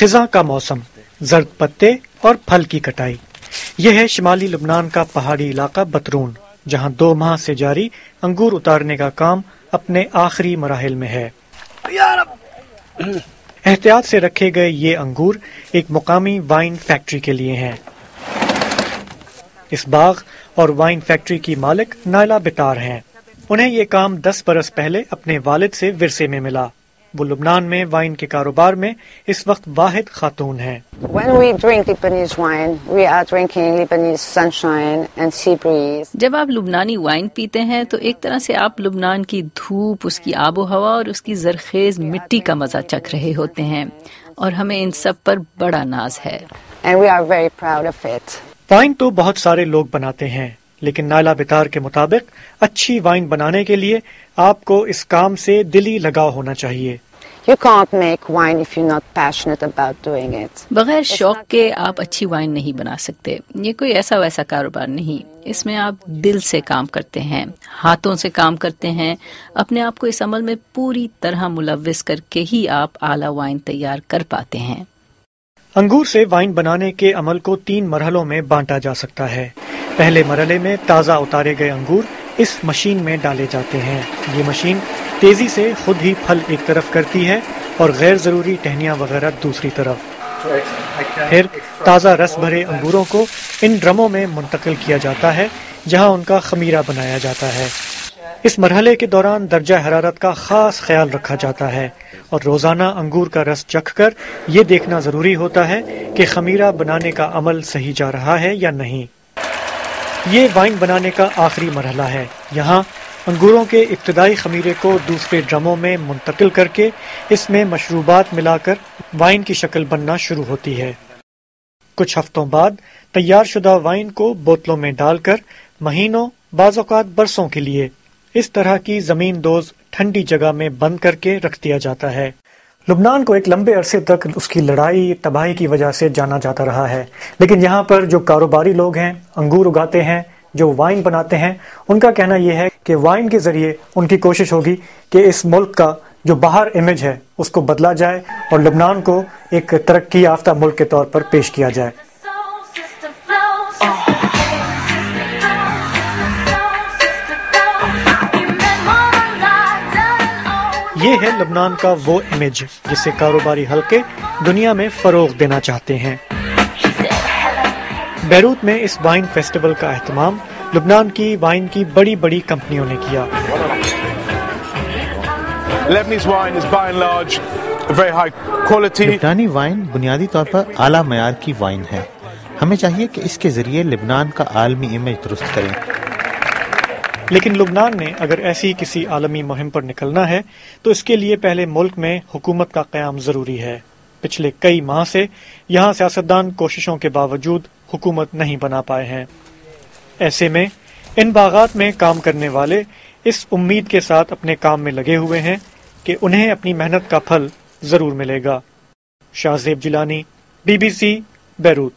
خزاں کا موسم، زرد پتے اور پھل کی کٹائی۔ یہ ہے شمالی لبنان کا پہاڑی علاقہ بطرون، جہاں 2 ماہ سے جاری انگور اتارنے کا کام اپنے آخری مراحل میں ہے۔ احتیاط سے رکھے گئے یہ انگور ایک مقامی وائن فیکٹری کے لیے ہیں۔ اس باغ اور وائن فیکٹری کی مالک نائلہ بتار ہیں۔ انہیں یہ کام 10 برس پہلے اپنے والد سے ورثے میں ملا۔ وہ لبنان میں وائن کے کاروبار میں اس وقت واحد خاتون ہیں۔ When we drink Lebanese wine, we are drinking Lebanese sunshine and sea breeze. جب آپ لبنانی وائن پیتے ہیں تو ایک طرح سے آپ لبنان کی دھوپ، اس کی آب و ہوا اور اس کی زرخیز مٹی کا مزہ چکھ رہے ہوتے ہیں، اور ہمیں ان سب پر بڑا ناز ہے۔ And we are very proud of it. وائن تو بہت سارے لوگ بناتے ہیں، لیکن نائلہ بتار کے مطابق اچھی وائن بنانے کے لیے آپ کو اس کام سے دلی لگاؤ ہونا چاہیے۔ You can't make wine if you're not passionate about doing it. بغیر شوق کے آپ اچھی وائن نہیں بنا سکتے۔ یہ کوئی ایسا ویسا کاروبار نہیں، اس میں آپ دل سے کام کرتے ہیں، ہاتھوں سے کام کرتے ہیں، اپنے آپ کو اس عمل میں پوری طرح ملوث کر کے ہی آپ اعلیٰ وائن تیار کر پاتے ہیں۔ انگور سے وائن بنانے کے عمل کو 3 مرحلوں میں بانٹا جا سکتا ہے۔ پہلے مرحلے میں تازہ اتارے گئے انگور اس مشین میں ڈالے جاتے ہیں۔ یہ مشین تیزی سے خود ہی پھل ایک طرف کرتی ہے اور غیر ضروری ٹہنیاں وغیرہ دوسری طرف۔ پھر تازہ رس بھرے انگوروں کو ان ڈرموں میں منتقل کیا جاتا ہے، جہاں ان کا خمیرہ بنایا جاتا ہے۔ اس مرحلے کے دوران درجہ حرارت کا خاص خیال رکھا جاتا ہے، اور روزانہ انگور کا رس چکھ کر یہ دیکھنا ضروری ہوتا ہے کہ خمیرہ بنانے کا عمل صحیح جا رہا ہے یا نہیں۔ یہ وائن بنانے کا آخری مرحلہ ہے۔ یہاں انگوروں کے ابتدائی خمیرے کو دوسرے ڈرموں میں منتقل کر کے اس میں مشروبات ملا کر وائن کی شکل بننا شروع ہوتی ہے۔ کچھ ہفتوں بعد تیار شدہ وائن کو بوتلوں میں ڈال کر مہینوں، بعض اوقات برسوں کے لیے اس طرح کی زمین دوز ٹھنڈی جگہ میں بند کر کے رکھ دیا جاتا ہے۔ لبنان کو ایک لمبے عرصے تک اس کی لڑائی تباہی کی وجہ سے جانا جاتا رہا ہے، لیکن یہاں پر جو کاروباری لوگ ہیں، انگور اگاتے ہیں، جو وائن بناتے ہیں، ان کا کہنا یہ ہے کہ وائن کے ذریعے ان کی کوشش ہوگی کہ اس ملک کا جو باہر امیج ہے اس کو بدلا جائے اور لبنان کو ایک ترقی یافتہ ملک کے طور پر پیش کیا جائے۔ یہ ہے لبنان کا وہ امیج جسے کاروباری حلقے دنیا میں فروغ دینا چاہتے ہیں۔ بیروت میں اس وائن فیسٹیول کا اہتمام لبنان کی وائن کی بڑی بڑی کمپنیوں نے کیا۔ لبنانی وائن بنیادی طور پر اعلیٰ معیار کی وائن ہے۔ ہمیں چاہیے کہ اس کے ذریعے لبنان کا عالمی امیج درست کریں۔ لیکن لبنان نے اگر ایسی کسی عالمی مہم پر نکلنا ہے تو اس کے لیے پہلے ملک میں حکومت کا قیام ضروری ہے۔ پچھلے کئی ماہ سے یہاں سیاستدان کوششوں کے باوجود حکومت نہیں بنا پائے ہیں۔ ایسے میں ان باغات میں کام کرنے والے اس امید کے ساتھ اپنے کام میں لگے ہوئے ہیں کہ انہیں اپنی محنت کا پھل ضرور ملے گا۔ شاہ زیب جیلانی، BBC، بیروت۔